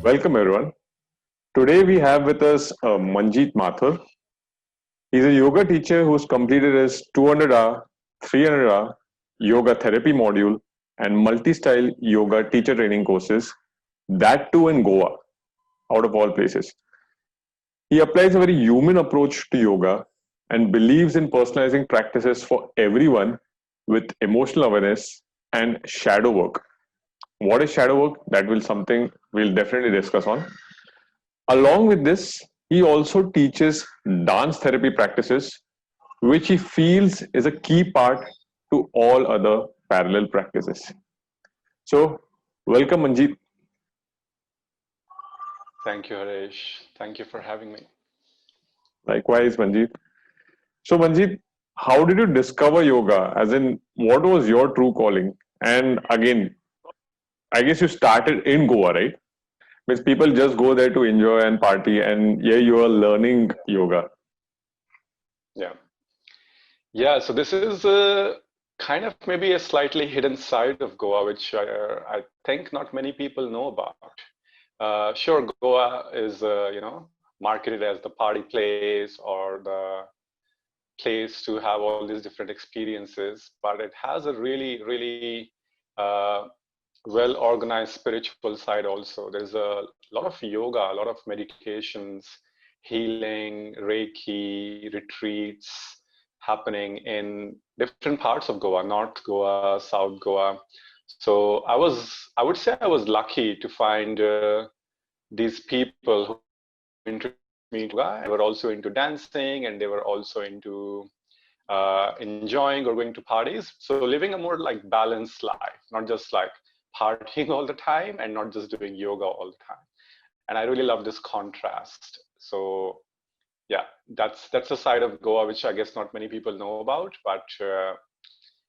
Welcome everyone. Today we have with us Manjeet Mathur. He's a yoga teacher who's completed his 200-hour, 300-hour yoga therapy module and multi-style yoga teacher training courses, that too in Goa, out of all places. He applies a very human approach to yoga and believes in personalizing practices for everyone with emotional awareness and shadow work. What is shadow work? That will something we'll definitely discuss on. Along with this, he also teaches dance therapy practices, which he feels is a key part to all other parallel practices. So, welcome, Manjeet. Thank you, Harish. Thank you for having me. Likewise, Manjeet. So, Manjeet, how did you discover yoga? As in, what was your true calling? And again, I guess you started in Goa, right? Means people just go there to enjoy and party, and yeah, you are learning yoga. Yeah. Yeah, so this is kind of maybe a slightly hidden side of Goa, which I think not many people know about. Sure, Goa is, marketed as the party place or the place to have all these different experiences, but it has a really, really uh, well organized spiritual side also. There's a lot of yoga, a lot of meditations, healing, Reiki, retreats happening in different parts of Goa, North Goa, South Goa. So I would say I was lucky to find these people who were into me yoga. They were also into dancing and they were also into enjoying or going to parties. So living a more like balanced life, not just like partying all the time and not just doing yoga all the time. And I really love this contrast. So yeah, that's a side of Goa which I guess not many people know about, but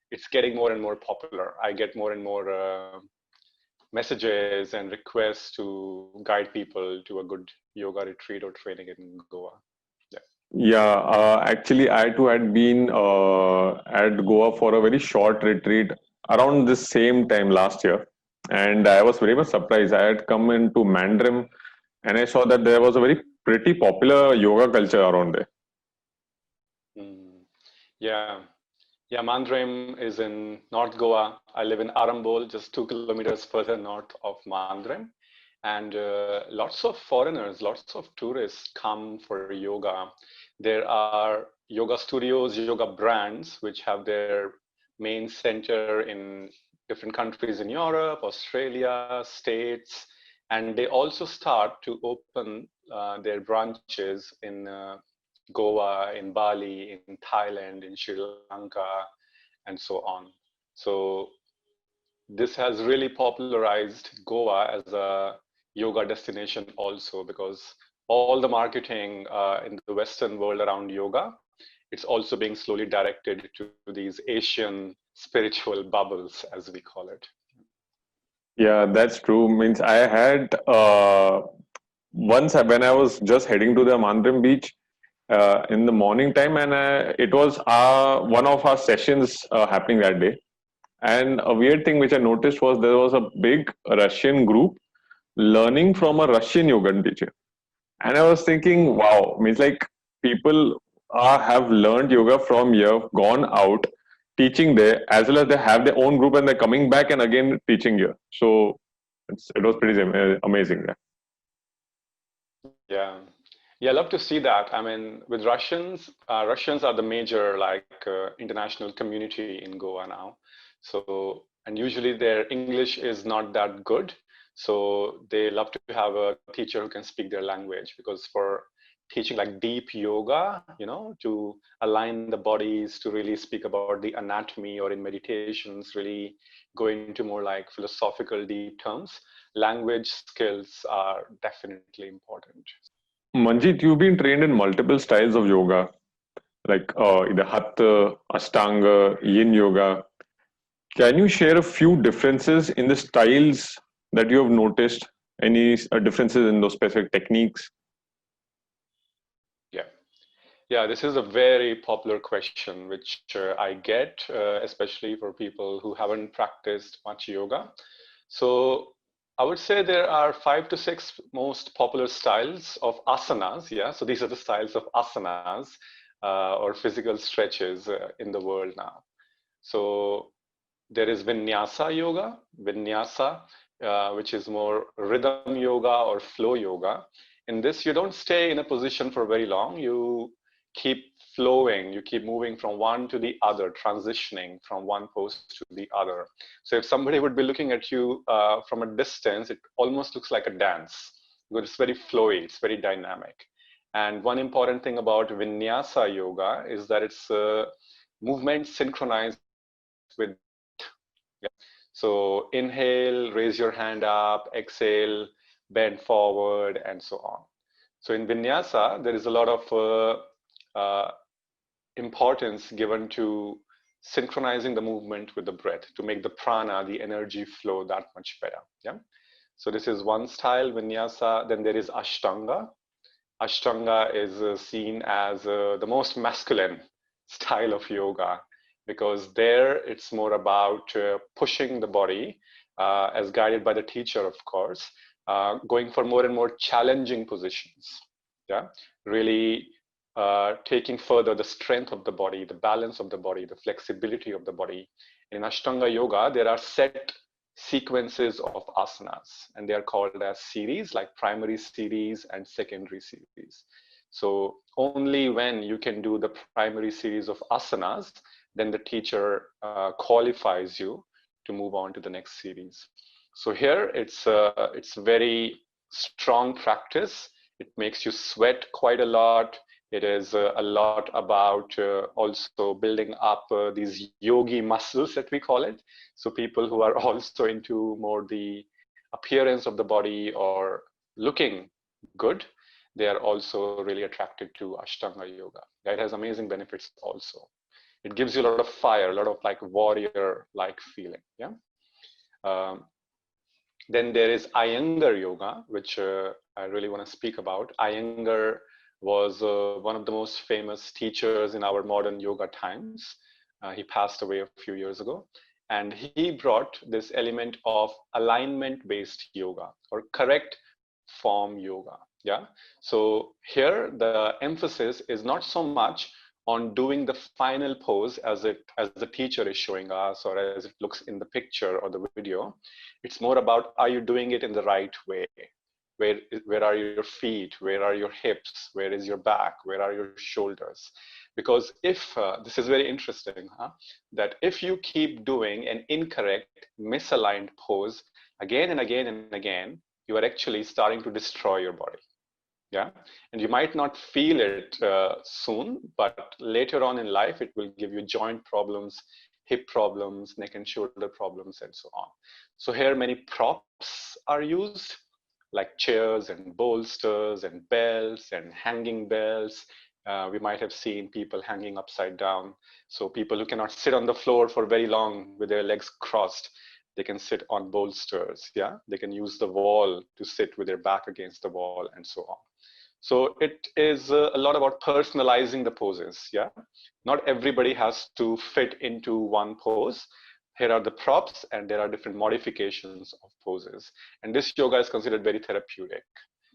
it's getting more and more popular. I get more and more messages and requests to guide people to a good yoga retreat or training in Goa. Yeah. Yeah, actually, I too had been at Goa for a very short retreat around the same time last year, and I was very much surprised. I had come into Mandrim, and I saw that there was a very pretty popular yoga culture around there. Mm. Yeah. Yeah, Mandrim is in North Goa. I live in Arambol, just 2 kilometers further north of Mandrim. And lots of foreigners, lots of tourists come for yoga. There are yoga studios, yoga brands, which have their main center in different countries in Europe, Australia, States. And they also start to open their branches in Goa, in Bali, in Thailand, in Sri Lanka, and so on. So this has really popularized Goa as a yoga destination also because all the marketing in the Western world around yoga, it's also being slowly directed to these Asian spiritual bubbles, as we call it. Yeah, that's true. Means I had once when I was just heading to the Mandrim beach in the morning time, and it was one of our sessions happening that day. And a weird thing which I noticed was there was a big Russian group learning from a Russian yoga teacher. And I was thinking, wow, means like people have learned yoga from here, gone out, teaching there, as well as they have their own group and they're coming back and again teaching here. So it was pretty amazing. Yeah. Yeah. Yeah, I love to see that. I mean, with Russians, Russians are the major like international community in Goa now. So, and usually their English is not that good. So they love to have a teacher who can speak their language because for teaching like deep yoga, to align the bodies, to really speak about the anatomy or in meditations, really go into more like philosophical deep terms, language skills are definitely important. Manjeet, you've been trained in multiple styles of yoga, like either Hatha, Ashtanga, Yin yoga. Can you share a few differences in the styles that you have noticed? Any differences in those specific techniques? Yeah. Yeah, this is a very popular question, which I get, especially for people who haven't practiced much yoga. So I would say there are 5 to 6 most popular styles of asanas. Yeah, so these are the styles of asanas or physical stretches in the world now. So there is Vinyasa yoga, Vinyasa, which is more rhythm yoga or flow yoga. In this, you don't stay in a position for very long. You keep flowing, you keep moving from one to the other, transitioning from one pose to the other. So if somebody would be looking at you from a distance, it almost looks like a dance because it's very flowy, it's very dynamic. And one important thing about Vinyasa yoga is that it's movement synchronized with. So inhale, raise your hand up, exhale, bend forward, and so on. So in Vinyasa, there is a lot of importance given to synchronizing the movement with the breath to make the prana, the energy flow that much better. Yeah. So this is one style, Vinyasa. Then there is Ashtanga. Ashtanga is seen as the most masculine style of yoga because there it's more about pushing the body as guided by the teacher, of course, going for more and more challenging positions. Yeah, really taking further the strength of the body, the balance of the body, the flexibility of the body. In Ashtanga yoga, there are set sequences of asanas, and they are called as series, like primary series and secondary series. So only when you can do the primary series of asanas, then the teacher qualifies you to move on to the next series. So here it's very strong practice. It makes you sweat quite a lot. It is a lot about also building up these yogi muscles that we call it. So people who are also into more the appearance of the body or looking good, they are also really attracted to Ashtanga yoga. It has amazing benefits also. It gives you a lot of fire, a lot of like warrior-like feeling. Yeah. Then there is Iyengar yoga, which I really want to speak about. Iyengar was one of the most famous teachers in our modern yoga times. He passed away a few years ago. And he brought this element of alignment-based yoga or correct form yoga. Yeah. So here the emphasis is not so much on doing the final pose as the teacher is showing us or as it looks in the picture or the video. It's more about, are you doing it in the right way? Where are your feet? Where are your hips? Where is your back? Where are your shoulders? Because if, this is very interesting, that if you keep doing an incorrect, misaligned pose again and again and again, you are actually starting to destroy your body. Yeah, and you might not feel it soon, but later on in life, it will give you joint problems, hip problems, neck and shoulder problems, and so on. So here many props are used, like chairs and bolsters and belts and hanging belts. We might have seen people hanging upside down. So people who cannot sit on the floor for very long with their legs crossed, they can sit on bolsters. Yeah, they can use the wall to sit with their back against the wall and so on. So it is a lot about personalizing the poses. Yeah, not everybody has to fit into one pose. Here are the props and there are different modifications of poses. And this yoga is considered very therapeutic.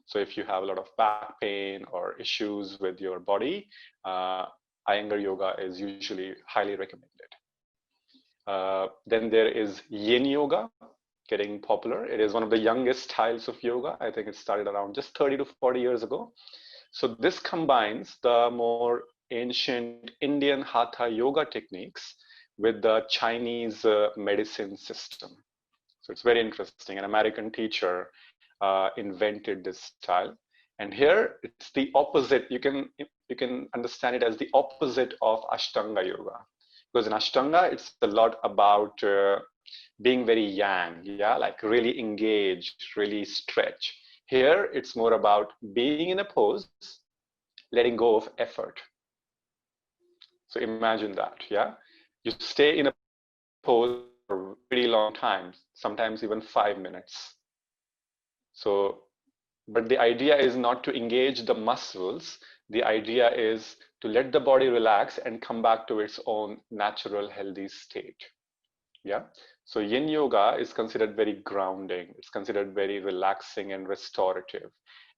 So if you have a lot of back pain or issues with your body, Iyengar yoga is usually highly recommended. Then there is Yin yoga, getting popular. It is one of the youngest styles of yoga. I think it started around just 30 to 40 years ago. So this combines the more ancient Indian Hatha yoga techniques with the Chinese medicine system. So it's very interesting. An American teacher invented this style. And here it's the opposite. You can understand it as the opposite of Ashtanga yoga. Because in Ashtanga, it's a lot about being very yang, yeah, like really engaged, really stretch. Here, it's more about being in a pose, letting go of effort. So imagine that, yeah? You stay in a pose for a really long time, sometimes even 5 minutes. So, but the idea is not to engage the muscles. The idea is to let the body relax and come back to its own natural, healthy state. Yeah. So yin yoga is considered very grounding. It's considered very relaxing and restorative.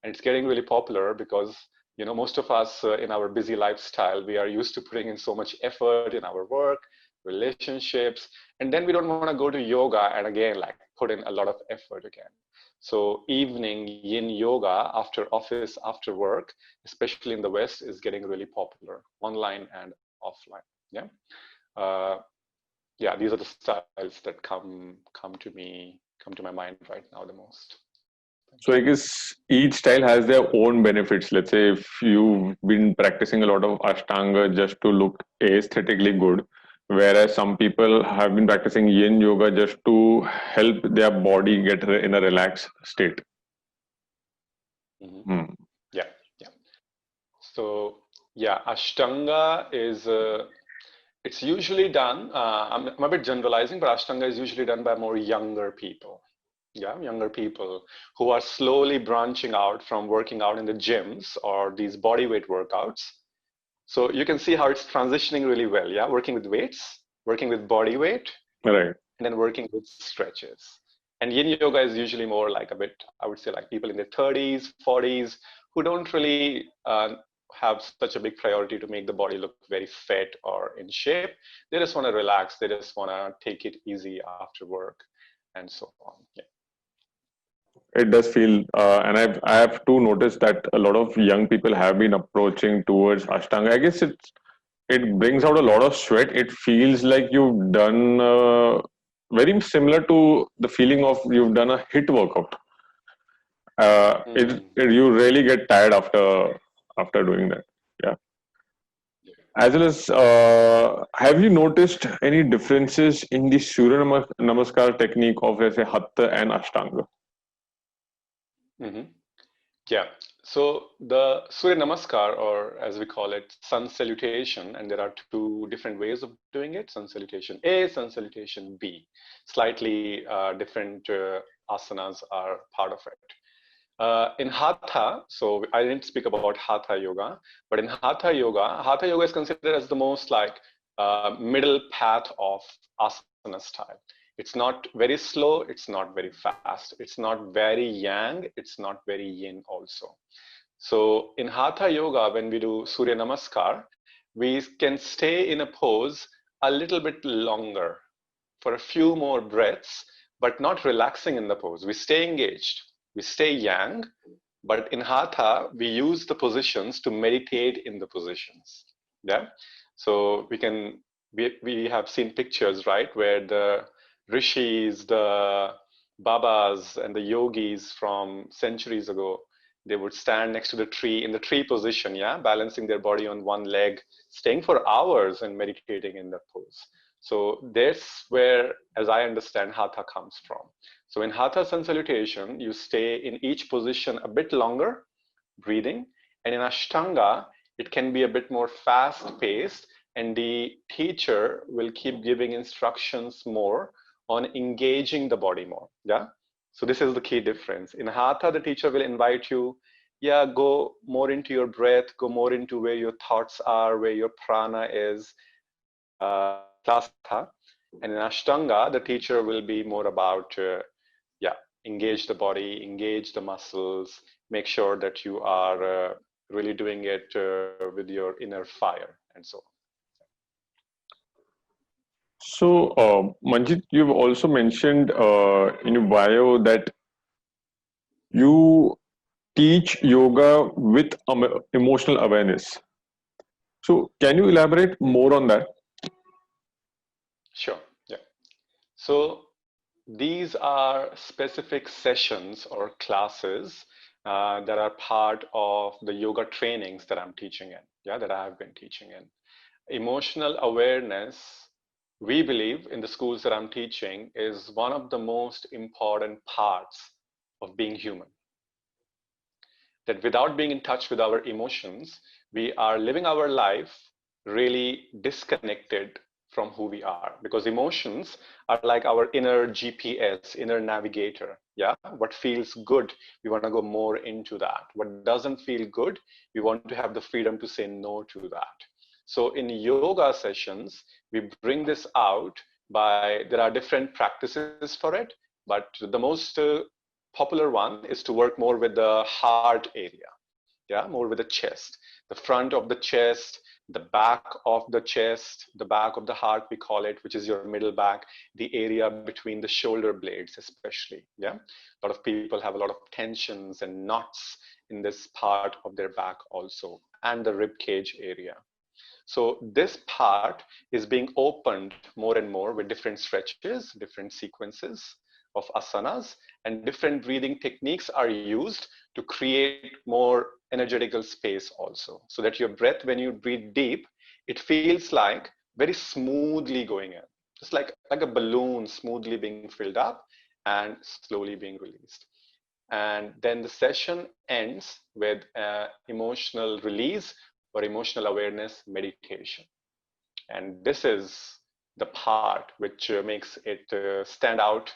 And it's getting really popular because, you know, most of us in our busy lifestyle, we are used to putting in so much effort in our work, relationships, and then we don't want to go to yoga and again, like put in a lot of effort again. So evening yin yoga after office, after work, especially in the West, is getting really popular, online and offline. Yeah. Uh, yeah, these are the styles that come to me, come to my mind right now the most. Thank So you. I guess each style has their own benefits. Let's say if you've been practicing a lot of Ashtanga just to look aesthetically good, whereas some people have been practicing Yin Yoga just to help their body get in a relaxed state. Hmm. Hmm. Yeah, yeah. So yeah, Ashtanga is it's usually done. I'm a bit generalizing, but Ashtanga is usually done by more younger people. Yeah, younger people who are slowly branching out from working out in the gyms or these body weight workouts. So you can see how it's transitioning really well. Yeah, working with weights, working with body weight, Right. and then working with stretches. And yin yoga is usually more like a bit, I would say, like people in their 30s, 40s who don't really have such a big priority to make the body look very fit or in shape. They just want to relax. They just want to take it easy after work and so on. Yeah. It does feel, and I have to notice that a lot of young people have been approaching towards Ashtanga. I guess it brings out a lot of sweat. It feels like you've done very similar to the feeling of you've done a hit workout. Mm. You really get tired after doing that. Yeah. Yeah. As well as, have you noticed any differences in the Namaskar technique of, let's say, Hatha and Ashtanga? Mhm. Yeah. So the Suryanamaskar, or as we call it, sun salutation, and there are two different ways of doing it: sun salutation A, sun salutation B. Slightly different asanas are part of it. In Hatha, so I didn't speak about Hatha yoga, but in Hatha yoga is considered as the most like middle path of asana style. It's not very slow, it's not very fast, it's not very yang, it's not very yin also. So in Hatha yoga, when we do Surya Namaskar, we can stay in a pose a little bit longer for a few more breaths, but not relaxing in the pose. We stay engaged, we stay yang, but in Hatha, we use the positions to meditate in the positions. Yeah. So we have seen pictures, right, where the rishis, the babas, and the yogis from centuries ago, they would stand next to the tree in the tree position, yeah, balancing their body on one leg, staying for hours and meditating in that pose. So that's where, as I understand, Hatha comes from. So in Hatha sun salutation, you stay in each position a bit longer, breathing. And in Ashtanga, it can be a bit more fast paced, and the teacher will keep giving instructions more on engaging the body more. Yeah. So this is the key difference. In Hatha, the teacher will invite you, yeah, go more into your breath, go more into where your thoughts are, where your prana is, class Hatha. And in Ashtanga, the teacher will be more about, yeah, engage the body, engage the muscles, make sure that you are really doing it with your inner fire and so on. So, Manjit, you've also mentioned in your bio that you teach yoga with emotional awareness. So, can you elaborate more on that? Sure. Yeah. So these are specific sessions or classes that are part of the yoga trainings that I'm teaching in, yeah, that I have been teaching in. Emotional awareness, we believe in the schools that I'm teaching, is one of the most important parts of being human. That without being in touch with our emotions, we are living our life really disconnected from who we are, because emotions are like our inner GPS, inner navigator. Yeah, what feels good, we want to go more into that. What doesn't feel good, we want to have the freedom to say no to that. So in yoga sessions, we bring this out there are different practices for it, but the most popular one is to work more with the heart area. Yeah, more with the chest, the front of the chest, the back of the chest, the back of the heart, we call it, which is your middle back, the area between the shoulder blades, especially. Yeah, a lot of people have a lot of tensions and knots in this part of their back also, and the rib cage area. So this part is being opened more and more with different stretches, different sequences of asanas, and different breathing techniques are used to create more energetical space also. So that your breath, when you breathe deep, it feels like very smoothly going in, just like a balloon smoothly being filled up and slowly being released. And then the session ends with emotional release or emotional awareness meditation. And this is the part which makes it stand out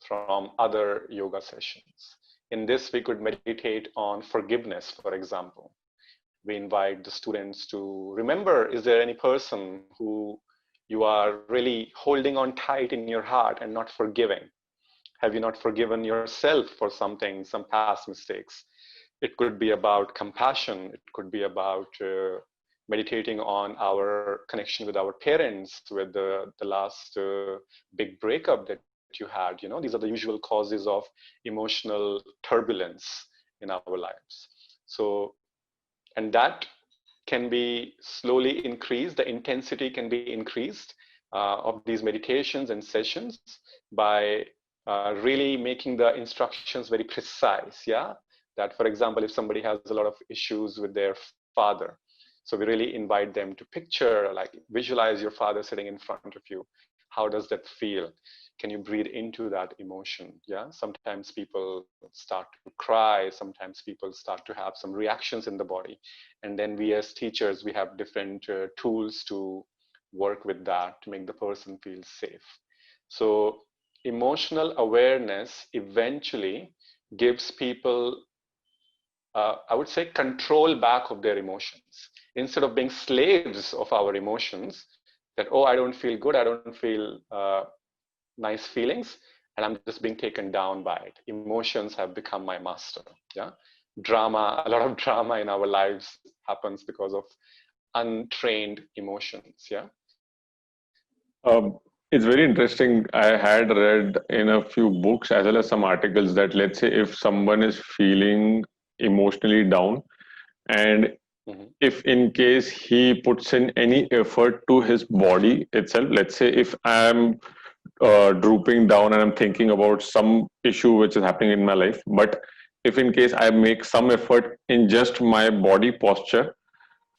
from other yoga sessions. In this, we could meditate on forgiveness, for example. We invite the students to remember, is there any person who you are really holding on tight in your heart and not forgiving? Have you not forgiven yourself for something, some past mistakes? It could be about compassion. It could be about meditating on our connection with our parents, with the last big breakup that you had. You know, these are the usual causes of emotional turbulence in our lives. So, and that can be slowly increased. The intensity can be increased of these meditations and sessions by really making the instructions very precise. Yeah, that for example, if somebody has a lot of issues with their father, so we really invite them to picture, like visualize your father sitting in front of you. How does that feel? Can you breathe into that emotion? Yeah, sometimes people start to cry, sometimes people start to have some reactions in the body, and then we as teachers, we have different tools to work with that to make the person feel safe. So emotional awareness eventually gives people, I would say, control back of their emotions. Instead of being slaves of our emotions, that, oh, I don't feel good, I don't feel nice feelings, and I'm just being taken down by it. Emotions have become my master. Yeah, drama, a lot of drama in our lives happens because of untrained emotions. Yeah. Um, it's very interesting. I had read in a few books as well as some articles that, let's say, if someone is feeling emotionally down, and Mm-hmm. if in case he puts in any effort to his body itself, let's say if I'm drooping down and I'm thinking about some issue which is happening in my life, but if in case I make some effort in just my body posture,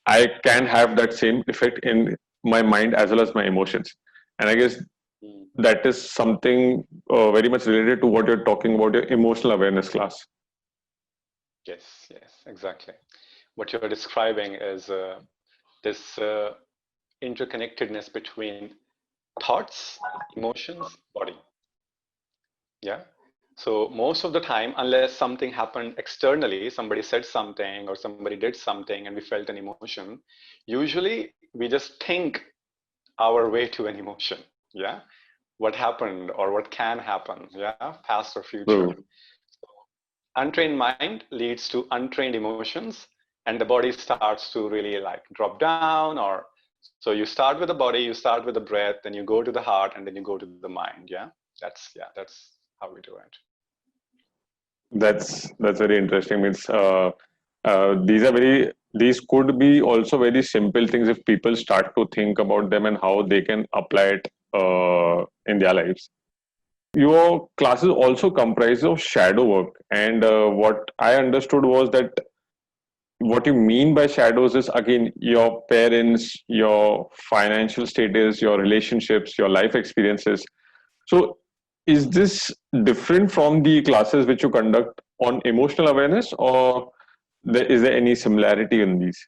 I can have that same effect in my mind as well as my emotions. And I guess Mm. that is something very much related to what you're talking about, your emotional awareness class. Yes, yes, exactly. What you're describing is this interconnectedness between thoughts, emotions, body. Yeah. So most of the time, unless something happened externally, somebody said something or somebody did something and we felt an emotion, usually we just think our way to an emotion. Yeah. What happened or what can happen. Yeah. Past or future. So Untrained mind leads to untrained emotions, and the body starts to really like drop down. Or so you start with the body, you start with the breath, then you go to the heart, and then you go to the mind. That's how we do it. that's very interesting. Means these could be also very simple things if people start to think about them and how they can apply it in their lives. Your classes also comprise of shadow work, and what I understood was that what you mean by shadows is again your parents, your financial status, your relationships, your life experiences. So is this different from the classes which you conduct on emotional awareness, or is there any similarity in these?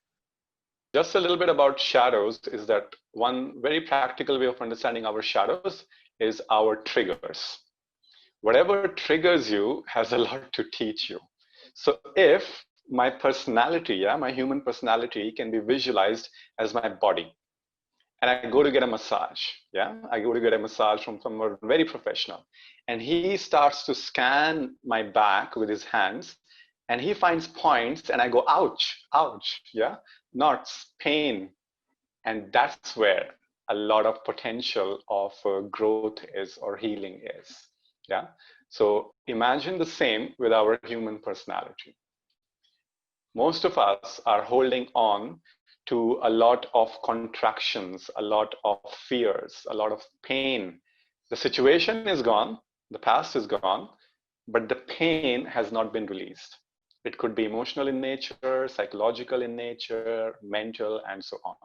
Just a little bit about shadows is that one very practical way of understanding our shadows is our triggers. Whatever triggers you has a lot to teach you. So if my personality, yeah, my human personality can be visualized as my body, and I go to get a massage. Yeah, I go to get a massage from someone very professional, and he starts to scan my back with his hands, and he finds points, and I go, ouch, ouch, yeah, knots, pain, and that's where a lot of potential of growth is or healing is. Yeah. So imagine the same with our human personality. Most of us are holding on to a lot of contractions, a lot of fears, a lot of pain. The situation is gone, the past is gone, but the pain has not been released. It could be emotional in nature, psychological in nature, mental, and so on.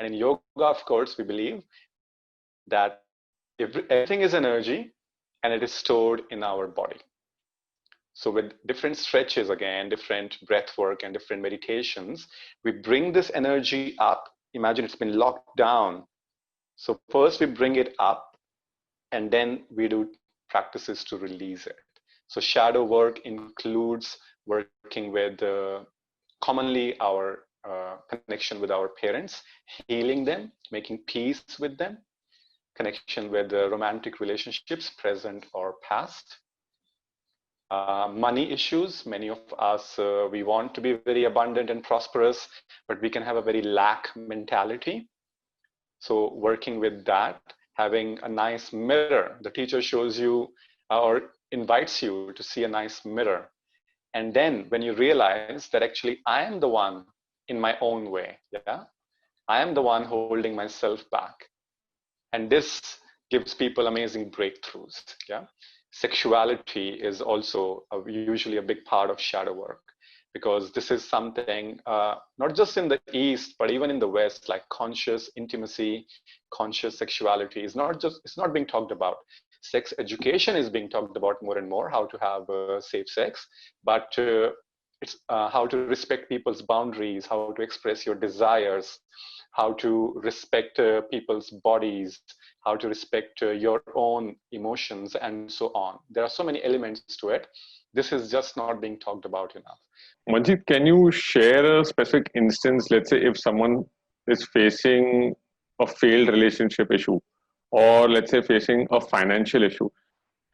And in yoga, of course, we believe that everything is energy and it is stored in our body. So with different stretches, again, different breath work and different meditations, we bring this energy up. Imagine it's been locked down. So first we bring it up, and then we do practices to release it. So shadow work includes working with commonly our connection with our parents, healing them, making peace with them, connection with romantic relationships, present or past. Money issues. Many of us, we want to be very abundant and prosperous, but we can have a very lack mentality. So working with that, having a nice mirror. The teacher shows you or invites you to see a nice mirror. And then when you realize that actually I am the one in my own way, yeah, I am the one holding myself back. And this gives people amazing breakthroughs, yeah. Sexuality is also usually a big part of shadow work, because this is something not just in the East, but even in the West, like conscious intimacy, conscious sexuality is not just, it's not being talked about. Sex education is being talked about more and more, how to have safe sex, but it's how to respect people's boundaries, how to express your desires, how to respect people's bodies, how to respect your own emotions, and so on. There are so many elements to it. This is just not being talked about enough. Manjeet, can you share a specific instance? Let's say if someone is facing a failed relationship issue, or let's say facing a financial issue,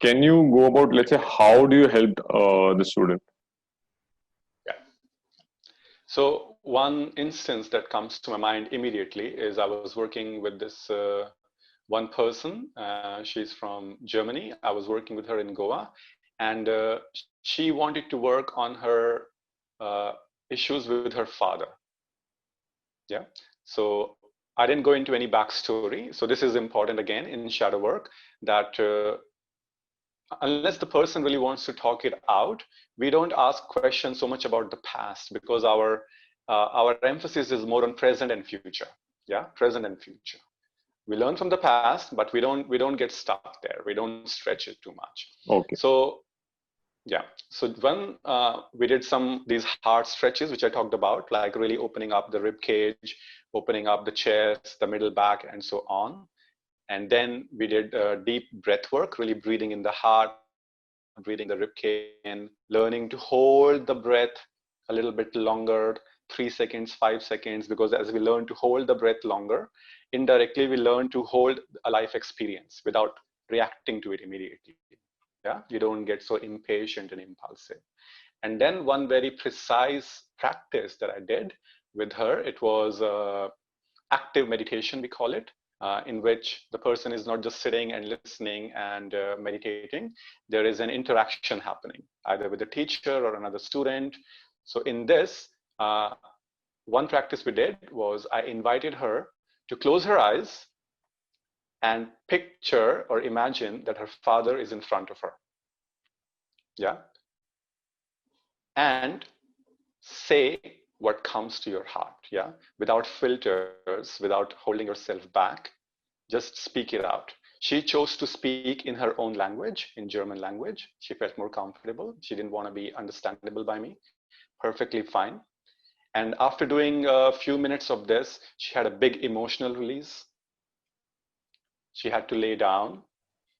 can you go about, let's say, how do you help the student? Yeah. So one instance that comes to my mind immediately is I was working with this one person. She's from Germany. I was working with her in Goa, and she wanted to work on her issues with her father. Yeah. So I didn't go into any backstory. So this is important again in shadow work, that unless the person really wants to talk it out, we don't ask questions so much about the past, because our emphasis is more on present and future. Yeah, present and future. We learn from the past, but we don't get stuck there. We don't stretch it too much. Okay. So yeah. So when we did these hard stretches, which I talked about, like really opening up the rib cage, opening up the chest, the middle back, and so on. And then we did deep breath work, really breathing in the heart, breathing the rib cage in, learning to hold the breath a little bit longer, 3 seconds, 5 seconds, because as we learn to hold the breath longer, indirectly we learn to hold a life experience without reacting to it immediately. Yeah, you don't get so impatient and impulsive. And then one very precise practice that I did with her, it was active meditation, we call it, in which the person is not just sitting and listening and meditating. There is an interaction happening, either with a teacher or another student. So in this, one practice we did was I invited her to close her eyes and picture or imagine that her father is in front of her. Yeah. And say what comes to your heart. Yeah. Without filters, without holding yourself back, just speak it out. She chose to speak in her own language, in German language. She felt more comfortable. She didn't want to be understandable by me. Perfectly fine. And after doing a few minutes of this, she had a big emotional release. She had to lay down.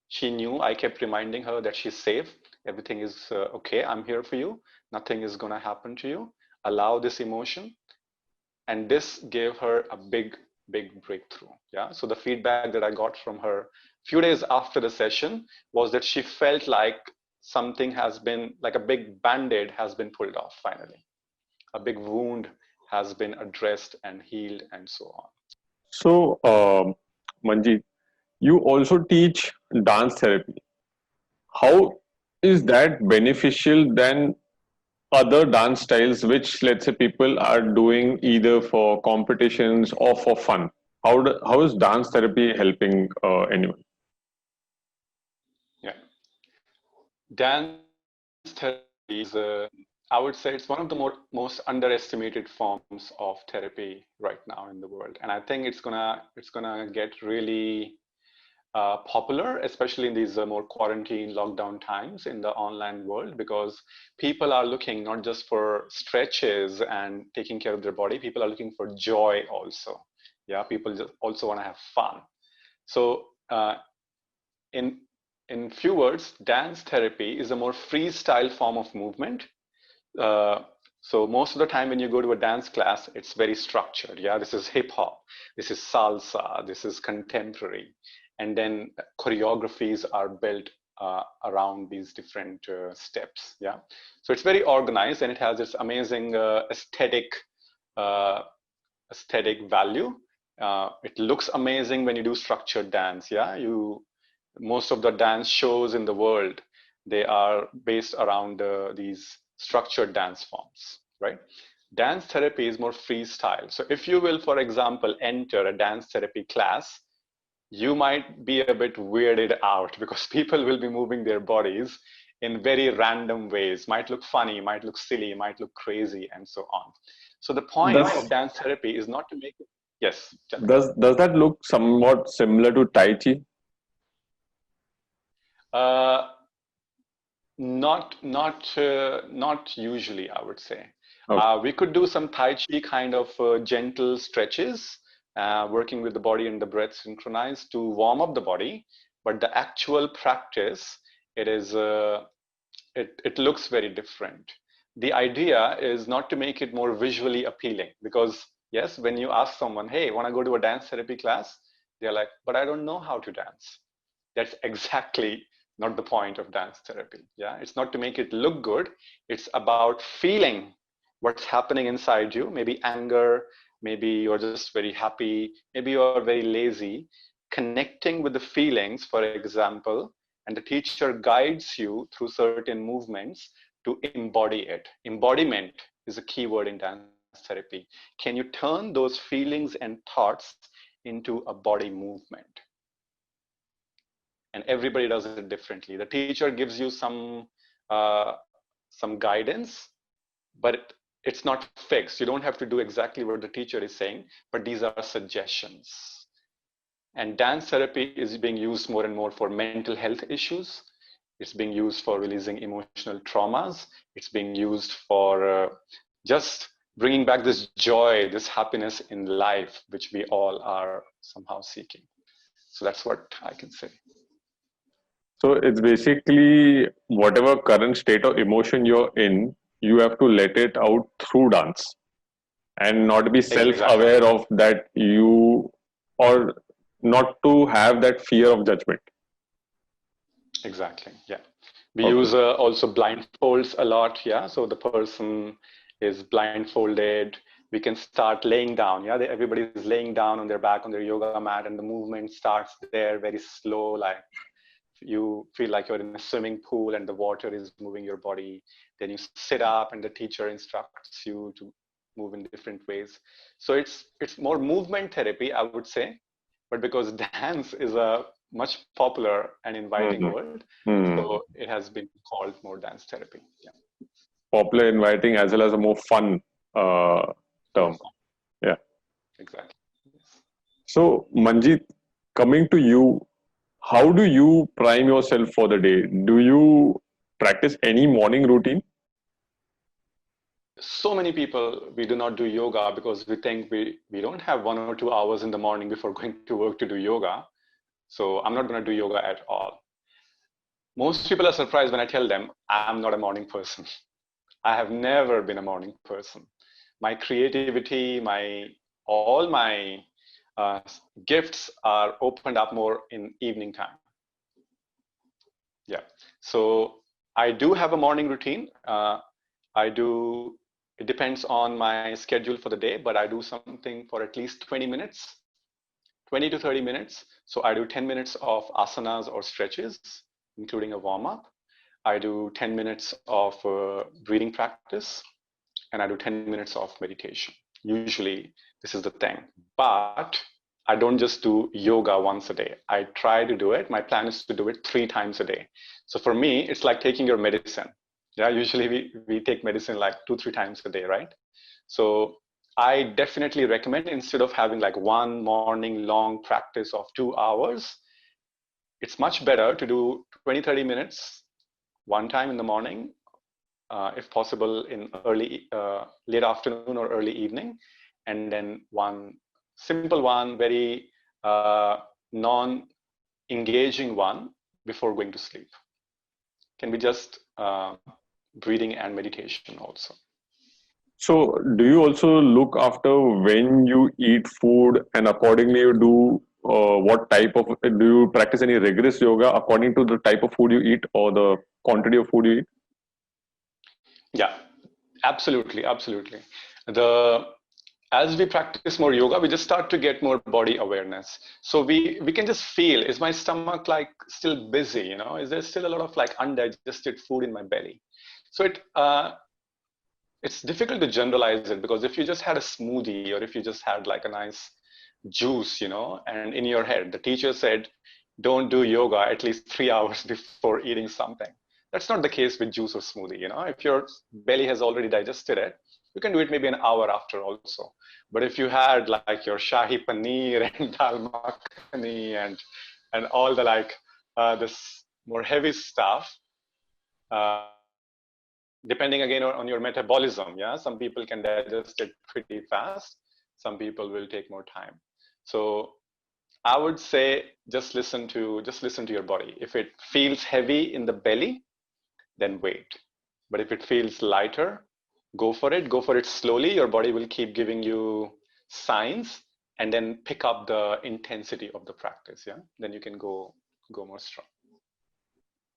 She knew I kept reminding her that she's safe. Everything is okay. I'm here for you. Nothing is going to happen to you. Allow this emotion. And this gave her a big big breakthrough. Yeah. So the feedback that I got from her few days after the session was that she felt like something has been, like a big band-aid has been pulled off finally. A big wound has been addressed and healed and so on. So, Manjeet, you also teach dance therapy. How is that beneficial than other dance styles, which let's say people are doing either for competitions or for fun? How is dance therapy helping anyone? Yeah. Dance therapy is, I would say, it's one of the most underestimated forms of therapy right now in the world, and I think it's gonna get really popular, especially in these more quarantine lockdown times in the online world, because people are looking not just for stretches and taking care of their body. People are looking for joy also. Yeah, people just also want to have fun. So in in few words, dance therapy is a more freestyle form of movement. Uh, so most of the time when you go to a dance class, it's very structured. Yeah, this is hip hop, this is salsa, this is contemporary, and then choreographies are built around these different steps. Yeah, so it's very organized and it has this amazing uh, aesthetic value. It looks amazing when you do structured dance. Yeah, most of the dance shows in the world, they are based around these structured dance forms, right? Dance therapy is more freestyle. So if you will, for example, enter a dance therapy class, you might be a bit weirded out because people will be moving their bodies in very random ways. Might look funny, might look silly, might look crazy, and so on. So the point of Does dance therapy is not to make it. Yes, tell me. does that look somewhat similar to Tai Chi? Uh, not usually, I would say. Okay. We could do some Tai Chi kind of gentle stretches, working with the body and the breath synchronized to warm up the body. But the actual practice, it is it looks very different. The idea is not to make it more visually appealing, because yes, when you ask someone, hey, want to go to a dance therapy class? They're like, but I don't know how to dance. That's exactly not the point of dance therapy. Yeah, it's not to make it look good. It's about feeling what's happening inside you. Maybe anger, maybe you're just very happy, maybe you're very lazy. Connecting with the feelings, for example, and the teacher guides you through certain movements to embody it. Embodiment is a key word in dance therapy. Can you turn those feelings and thoughts into a body movement? And everybody does it differently. The teacher gives you uh, some guidance, but it's not fixed. You don't have to do exactly what the teacher is saying, but these are suggestions. And dance therapy is being used more and more for mental health issues. It's being used for releasing emotional traumas. It's being used for just bringing back this joy, this happiness in life, which we all are somehow seeking. So that's what I can say. So it's basically whatever current state of emotion you're in, you have to let it out through dance and not be Exactly. self-aware of that you, or not to have that fear of judgment. Exactly. Yeah. We Okay. use also blindfolds a lot. Yeah. So the person is blindfolded. We can start laying down. Yeah. Everybody is laying down on their back on their yoga mat, and the movement starts there very slow. Like you feel like you're in a swimming pool and the water is moving your body. Then you sit up, and the teacher instructs you to move in different ways. So it's more movement therapy, I would say, but because dance is a much popular and inviting Mm-hmm. word, Hmm. so it has been called more dance therapy. Yeah, Popular, inviting, as well as a more fun uh, more term. fun. Yeah. Exactly. Yes. So, Manjeet, coming to you, how do you prime yourself for the day? Do you practice any morning routine? So many people, we do not do yoga because we think we don't have 1 or 2 hours in the morning before going to work to do yoga. So I'm not going to do yoga at all. Most people are surprised when I tell them I'm not a morning person. I have never been a morning person. My creativity, all my gifts are opened up more in evening time. Yeah, so I do have a morning routine. It depends on my schedule for the day, but I do something for at least 20 minutes, 20 to 30 minutes. So I do 10 minutes of asanas or stretches, including a warm-up. I do 10 minutes of breathing practice, and I do 10 minutes of meditation. Usually this is the thing, but I don't just do yoga once a day. I try to do it. My plan is to do it 3 times a day. So for me, it's like taking your medicine. Yeah, usually we take medicine like 2-3 times a day, right? So I definitely recommend, instead of having like one morning long practice of 2 hours, it's much better to do 20-30 minutes one time in the morning, if possible in late afternoon or early evening, and then one simple one, very non-engaging one before going to sleep. Can be just breathing and meditation also. So, do you also look after when you eat food, and accordingly you do what type of, do you practice any rigorous yoga according to the type of food you eat or the quantity of food you eat? Yeah, absolutely, absolutely. As we practice more yoga, we just start to get more body awareness. So we can just feel, is my stomach like still busy? You know, is there still a lot of like undigested food in my belly? So it's difficult to generalize it, because if you just had a smoothie, or if you just had like a nice juice, you know, and in your head the teacher said, don't do yoga at least 3 hours before eating something. That's not the case with juice or smoothie. You know, if your belly has already digested it, you can do it maybe an hour after also. But if you had like your shahi paneer and dal makhani and all the like this more heavy stuff, uh, depending again on your metabolism, yeah, some people can digest it pretty fast, some people will take more time. So I would say just listen to your body. If it feels heavy in the belly, then wait. But if it feels lighter, go for it slowly. Your body will keep giving you signs, and then pick up the intensity of the practice. Yeah, then you can go more strong.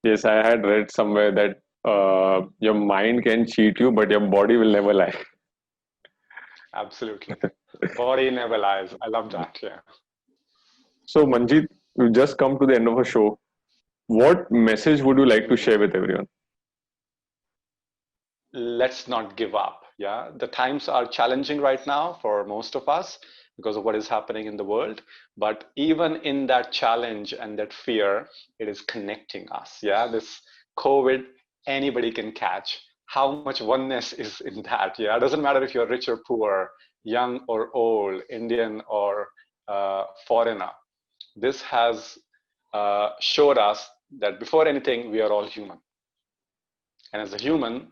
Yes, I had read somewhere that your mind can cheat you, but your body will never lie. Absolutely. Body never lies. I love that. Yeah. So, Manjeet, we've just come to the end of our show. What message would you like to share with everyone? Let's not give up. Yeah, the times are challenging right now for most of us because of what is happening in the world, but even in that challenge and that fear, it is connecting us. Yeah, this COVID, anybody can catch. How much oneness is in that? Yeah, it doesn't matter if you're rich or poor, young or old, Indian or foreigner. This has showed us that before anything, we are all human, and as a human,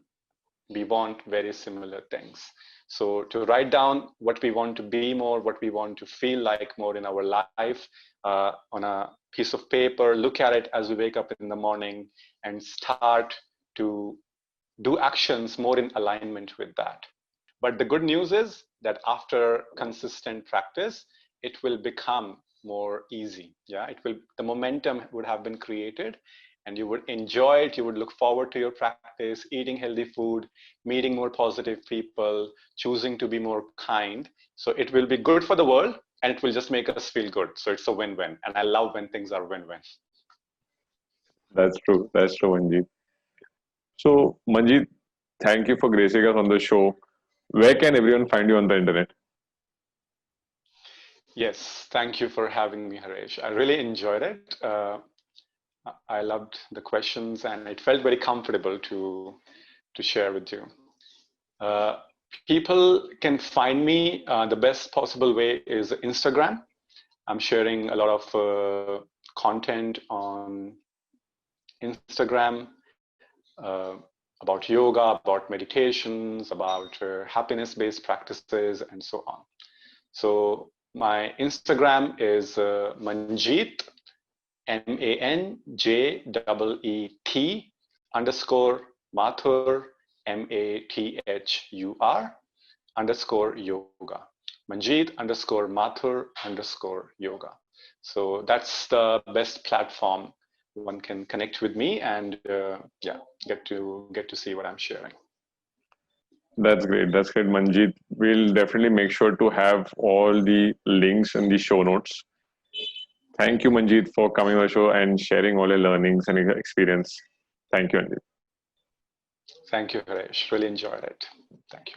we want very similar things. So to write down what we want to be more, what we want to feel like more in our life, on a piece of paper, look at it as we wake up in the morning, and start to do actions more in alignment with that. But the good news is that after consistent practice, it will become more easy. Yeah, the momentum would have been created, and you would enjoy it. You would look forward to your practice, eating healthy food, meeting more positive people, choosing to be more kind. So it will be good for the world, and it will just make us feel good. So it's a win-win. And I love when things are win-win. That's true. That's true, Manjeet. So, Manjeet, thank you for gracing us on the show. Where can everyone find you on the internet? Yes, thank you for having me, Haresh. I really enjoyed it. I loved the questions, and it felt very comfortable to share with you. Uh, People can find me, the best possible way is Instagram. I'm sharing a lot of content on Instagram uh, about yoga, about meditations, about happiness-based practices, and so on. So my Instagram is Manjeet, MANJEET underscore Mathur, MATHUR underscore yoga. Manjeet_Mathur_yoga. So that's the best platform one can connect with me and get to see what I'm sharing. That's great. That's great, Manjeet. We'll definitely make sure to have all the links in the show notes. Thank you, Manjeet, for coming on the show and sharing all your learnings and your experience. Thank you, Manjeet. Thank you, Harish. Really enjoyed it. Thank you.